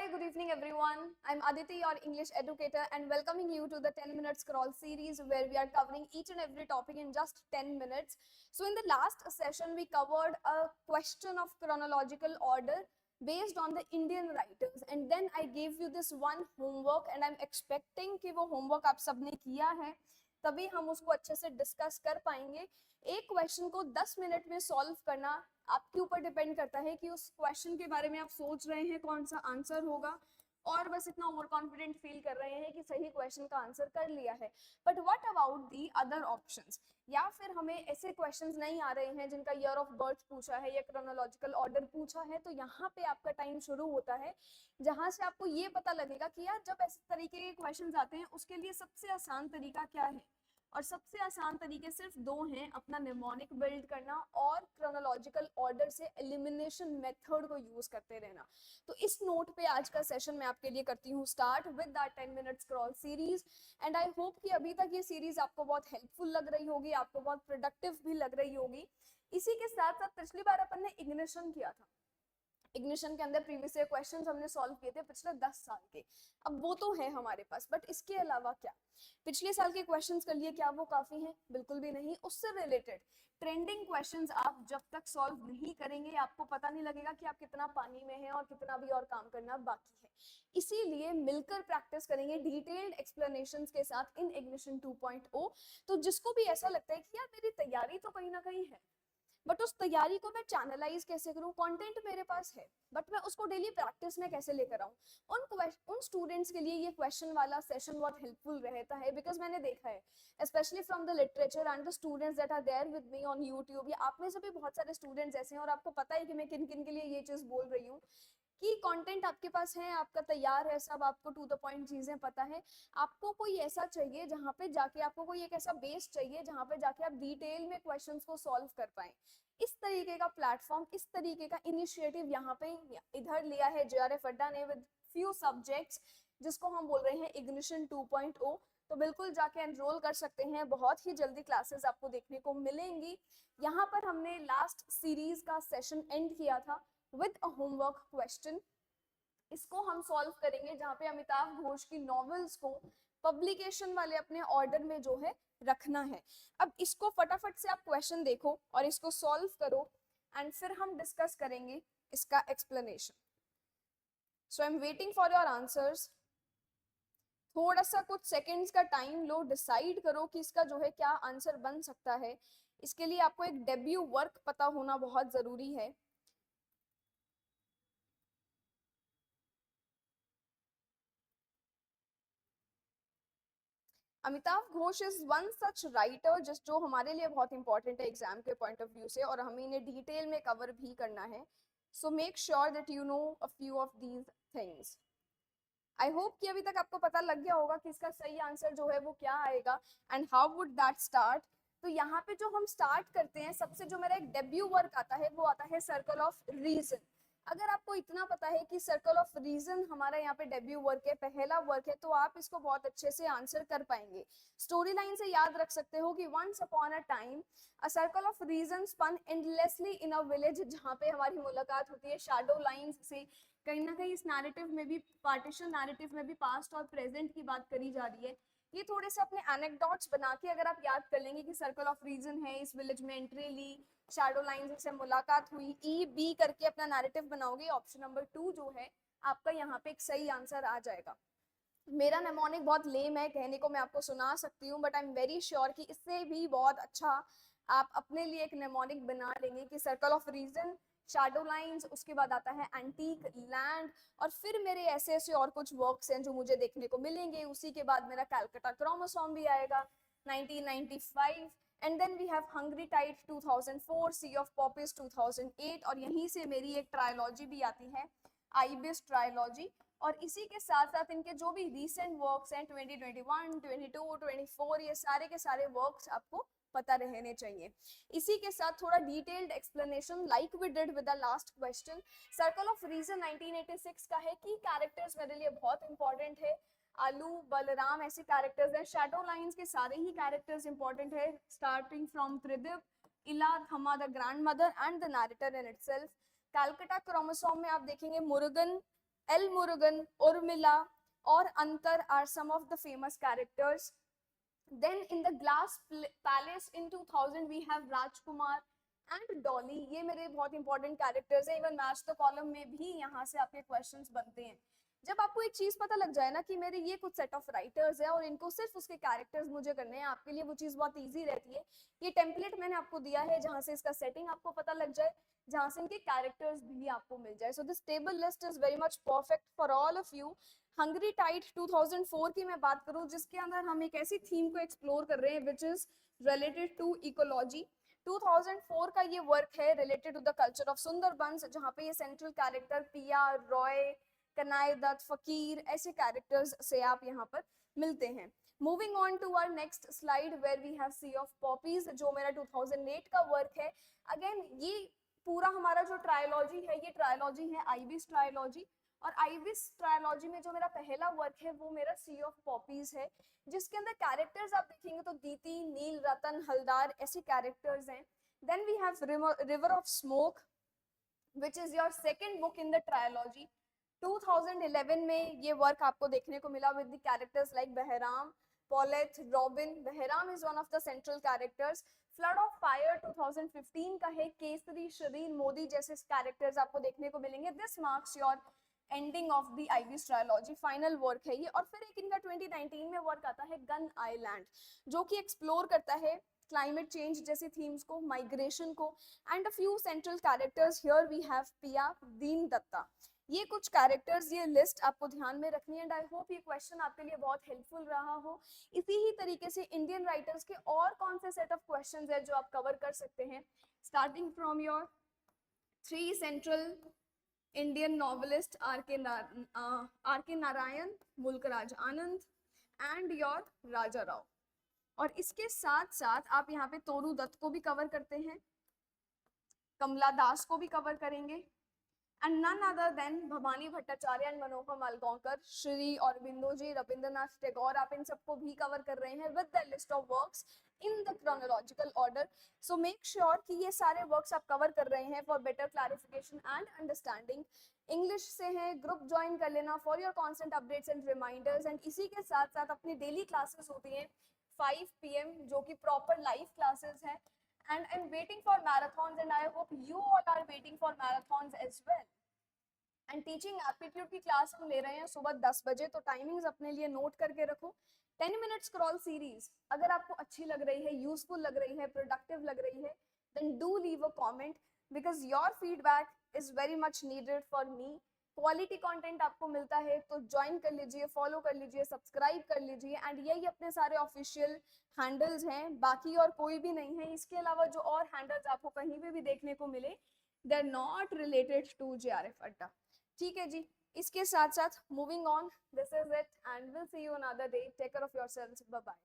Hi, good evening everyone. I'm Aditi, your English educator, and welcoming you to the 10 minute scroll series where we are covering each and every topic in just 10 minutes. So in the last session, we covered a question of chronological order based on the Indian writers, and then I gave you this one homework, and I'm expecting कि वो homework आप सबने किया है, तभी हम उसको अच्छे से डिस्कस कर पाएंगे. एक क्वेश्चन को 10 मिनट में सॉल्व करना आपके ऊपर डिपेंड करता है कि उस क्वेश्चन के बारे में आप सोच रहे हैं कौन सा आंसर होगा, और बस इतना ओवर कॉन्फिडेंट फील कर रहे हैं कि सही क्वेश्चन का आंसर कर लिया है. But what about the other options, या फिर हमें ऐसे क्वेश्चंस नहीं आ रहे हैं जिनका ईयर ऑफ बर्थ पूछा है या क्रोनोलॉजिकल ऑर्डर पूछा है, तो यहाँ पे आपका टाइम शुरू होता है जहां से आपको ये पता लगेगा कि यार जब ऐसे तरीके के क्वेश्चंस आते हैं उसके लिए सबसे आसान तरीका क्या है. और सबसे आसान तरीके सिर्फ दो हैं, अपना निमोनिक बिल्ड करना और क्रोनोलॉजिकल ऑर्डर से एलिमिनेशन मेथड को यूज करते रहना. तो इस नोट पे आज का सेशन मैं आपके लिए करती हूँ start with that 10 minute scroll series. And I hope कि अभी तक ये सीरीज आपको बहुत हेल्पफुल लग रही होगी, आपको बहुत प्रोडक्टिव भी लग रही होगी. इसी के साथ साथ पिछली बार अपन ने इग्निशन किया था. इग्निशन के अंदर प्रीवियस ईयर क्वेश्चंस हमने सॉल्व किए थे पिछले 10 साल के. अब वो तो है हमारे पास, बट इसके अलावा क्या पिछले साल के क्वेश्चंस कर लिए, क्या वो काफी हैं? बिल्कुल भी नहीं. उससे रिलेटेड ट्रेंडिंग क्वेश्चंस आप जब तक सॉल्व नहीं करेंगे आपको पता नहीं लगेगा कि आप कितना पानी में हैं और कितना भी और काम करना बाकी है. इसीलिए मिलकर प्रैक्टिस करेंगे डिटेल्ड एक्सप्लेनेशंस के साथ इन इग्निशन 2.0. तो जिसको भी ऐसा लगता है कि यार मेरी तैयारी तो कहीं ना कहीं है, बट उस तैयारी को मैं चैनलाइज कैसे करूं, कंटेंट मेरे पास है बट मैं उसको डेली प्रैक्टिस में कैसे लेकर आऊं, उन स्टूडेंट्स के लिए ये क्वेश्चन वाला सेशन बहुत हेल्पफुल रहता है. बिकॉज मैंने देखा है specially from the literature and the students that are there with me on YouTube, या आप में से भी बहुत सारे स्टूडेंट्स ऐसे हैं और आपको पता है कि मैं किन किन के लिए ये चीज बोल रही हूँ कि कंटेंट आपके पास है, आपका तैयार है सब, आपको टू द पॉइंट चीजें पता है. आपको कोई ऐसा चाहिए जहां पे जाके आपको कोई एक ऐसा बेस चाहिए जहां पे जाके आप डिटेल में क्वेश्चंस को सॉल्व कर पाए. इस तरीके का प्लेटफॉर्म, इस तरीके का इनिशिएटिव यहाँ पे इधर लिया है JRF अड्डा ने विद फ्यू सब्जेक्ट्स, जिसको हम बोल रहे हैं इग्निशन 2.0. तो बिल्कुल जाके एनरोल कर सकते हैं, बहुत ही जल्दी क्लासेस आपको देखने को मिलेंगी. यहाँ पर हमने लास्ट सीरीज का सेशन एंड किया था विद अ होमवर्क क्वेश्चन. इसको हम सॉल्व करेंगे जहाँ पे अमिताभ घोष की नॉवेल्स को पब्लिकेशन वाले अपने ऑर्डर में जो है रखना है. अब इसको फटाफट से आप क्वेश्चन देखो और इसको सॉल्व करो एंड फिर हम डिस्कस करेंगे इसका explanation. So I am waiting for your answers. थोड़ा सा कुछ सेकंड्स का टाइम लो, डिसाइड करो कि इसका जो है क्या आंसर बन सकता है. इसके लिए आपको एक डेब्यू वर्क पता होना बहुत जरूरी है. Amitabh Ghosh is one such writer जिस जो हमारे लिए बहुत इंपॉर्टेंट है एग्जाम के पॉइंट ऑफ व्यू से, और हमें इन्हें डिटेल में कवर भी करना है. So make sure that you know a few of these things. I hope कि अभी तक आपको पता लग गया होगा कि इसका सही आंसर जो है वो क्या आएगा and how would that start. तो यहाँ पे जो हम स्टार्ट करते हैं, सबसे जो मेरा एक डेब्यू वर्क आता है वो आता है सर्कल ऑफ रीजन. अगर आपको इतना पता है कि सर्कल ऑफ रीजन हमारा यहाँ पे डेब्यू वर्क है, पहला वर्क है, तो आप इसको बहुत अच्छे से आंसर कर पाएंगे. स्टोरी लाइन से याद रख सकते हो कि once upon a time a circle of reason spun endlessly in a village, जहाँ पे हमारी मुलाकात होती है शैडो लाइंस से. कहीं ना कहीं इस नैरेटिव में भी, पार्टीशन नैरेटिव में भी पास्ट और प्रेजेंट की बात करी जा रही है. ये थोड़े से अपने एनेक्डोट्स बना के अगर आप याद कर लेंगे कि सर्कल ऑफ रीजन है, इस विलेज में एंट्री ली, शैडो लाइन से मुलाकात हुई, ई बी करके अपना नैरेटिव बनाओगे, ऑप्शन नंबर 2 जो है आपका यहाँ पे एक सही आंसर आ जाएगा. मेरा नेमोनिक बहुत लेम है, कहने को मैं आपको सुना सकती हूँ, but I am very sure कि इससे भी बहुत अच्छा आप अपने लिए एक नेमोनिक बना लेंगे कि circle of reason, shadow lines, उसके बाद आता है एंटीक लैंड, और फिर मेरे ऐसे ऐसे और कुछ वर्क्स हैं जो मुझे देखने को मिलेंगे. उसी के बाद मेरा कैलकाटा क्रोमोसोम भी आएगा 1995, and then we have hungry tide 2004, sea of poppies 2008, और यहीं से मेरी एक ट्रायोलॉजी भी आती है, आईबिस ट्रायोलॉजी. और इसी के साथ साथ इनके जो भी रीसेंट वर्क्स हैं 2021, 22, 24, ये सारे के सारे वर्क्स आपको पता रहने चाहिए. इसी के साथ थोड़ा detailed explanation like we did with the last question. Circle of reason 1986 का है कि कैरेक्टर्स मेरे लिए बहुत इंपॉर्टेंट है. आलू, बलराम ऐसे कैरेक्टर्स हैं. शैडो लाइंस के सारे ही कैरेक्टर्स इंपॉर्टेंट है, स्टार्टिंग फ्रॉम त्रिदिव, इला, थमा the grand mother and the narrator in itself. Calcutta chromosome में आप देखेंगे मुरुगन, एल मुरुगन, उर्मिला और अंतर are some of the famous characters. Then in the Glass Palace in 2000 we have Rajkumar and Dolly. ये मेरे बहुत इंपॉर्टेंट कैरेक्टर्स हैं. इवन मैच द कॉलम में भी यहाँ से आपके क्वेश्चंस बनते हैं. जब आपको एक चीज पता लग जाए ना कि मेरे ये कुछ सेट ऑफ राइटर्स है और इनको सिर्फ उसके कैरेक्टर्स मुझे करने हैं, आपके लिए वो चीज बहुत इजी रहती है. ये टेम्पलेट मैंने आपको दिया है जहां से इसका सेटिंग आपको पता लग जाए, जहां से इनके कैरेक्टर्स भी आपको मिल जाए. So this table list is very much perfect for all of you. Hungry tide 2004 की मैं बात करूं जिसके अंदर हम एक ऐसी थीम को एक्सप्लोर कर रहे हैं which is related to ecology. 2004 का ये वर्क है related to the culture of Sundarbans, जहाँ पे ये सेंट्रल कैरेक्टर पिया, रॉय, कनाई दत्त, फकीर ऐसे कैरेक्टर्स से आप यहाँ पर मिलते हैं. Moving on to our next slide where we have sea of poppies, जो मेरा 2008 का वर्क है. अगेन ये पूरा हमारा जो ट्रायोलॉजी है, ये ट्रायोलॉजी है आइविस ट्रायोलॉजी, और आइविस ट्रायोलॉजी में जो मेरा पहला वर्क है वो मेरा सी ऑफ पॉपीज है, जिसके अंदर कैरेक्टर्स आप देखेंगे तो दीति, नील, रतन, हलदार ऐसे कैरेक्टर्स हैं. Then we have river of smoke which is your second book in the trilogy. 2011 में ये वर्क आपको देखने को मिला with the characters like Bahram, Paulette, Robin. Bahram is one of the central characters. Flood of fire 2015 का है. केसरी, शरीर, मोदी जैसे कैरेक्टर्स आपको देखने को मिलेंगे. This marks your ending of the ibis trilogy. Final work है ये. और फिर एक इनका 2019 में वर्क आता है गन आइलैंड, जो कि एक्सप्लोर करता है क्लाइमेट चेंज जैसी थीम्स को, माइग्रेशन को. And a few central characters here we have Piya, Deen Dutta. ये कुछ कैरेक्टर्स, ये लिस्ट आपको ध्यान में रखनी है. एंड आई होप ये क्वेश्चन आपके लिए बहुत हेल्पफुल रहा हो. इसी ही तरीके से इंडियन राइटर्स के और कौन से सेट ऑफ क्वेश्चंस है जो आप कवर कर सकते हैं, starting from your 3 central Indian novelist R K Narayan, Mulk Raj Anand and your Raja Rao. और इसके साथ साथ आप यहाँ पे तोरू दत्त को भी कवर करते हैं, कमला दास को भी कवर करेंगे, and none other than Bhavani Bhattacharya and मनोहर मालगांवकर, श्री अरबिंदो जी, रविंद्रनाथ टैगोर. आप इन सबको भी कवर कर रहे हैं with the list of works in the chronological order. So make sure कि ये सारे works आप कवर कर रहे हैं for better clarification and understanding. English से हैं, ग्रुप ज्वाइन कर लेना for your constant updates and reminders. and इसी के साथ साथ अपनी डेली क्लासेस होती हैं 5 PM जो कि प्रॉपर लाइव क्लासेस हैं. And I'm waiting for marathons and I hope you all are waiting for marathons as well. And teaching aptitude की क्लास हम ले रहे हैं सुबह 10 बजे, तो टाइमिंग्स अपने लिए नोट करके रखो. 10 minutes scroll series अगर आपको अच्छी लग रही है, यूजफुल लग रही है, प्रोडक्टिव लग रही है, then do leave a comment because your feedback is very much needed for me. Quality content आपको मिलता है तो ज्वाइन कर लीजिए, फॉलो कर लीजिए, सब्सक्राइब कर लीजिए. एंड यही अपने सारे ऑफिशियल हैंडल्स हैं, बाकी और कोई भी नहीं है. इसके अलावा जो और हैंडल्स आपको कहीं पे भी देखने को मिले, they are not related to JRF Adda. ठीक है जी. इसके साथ साथ moving on, this is it and will see you another day. Take care of yourselves. Bye bye.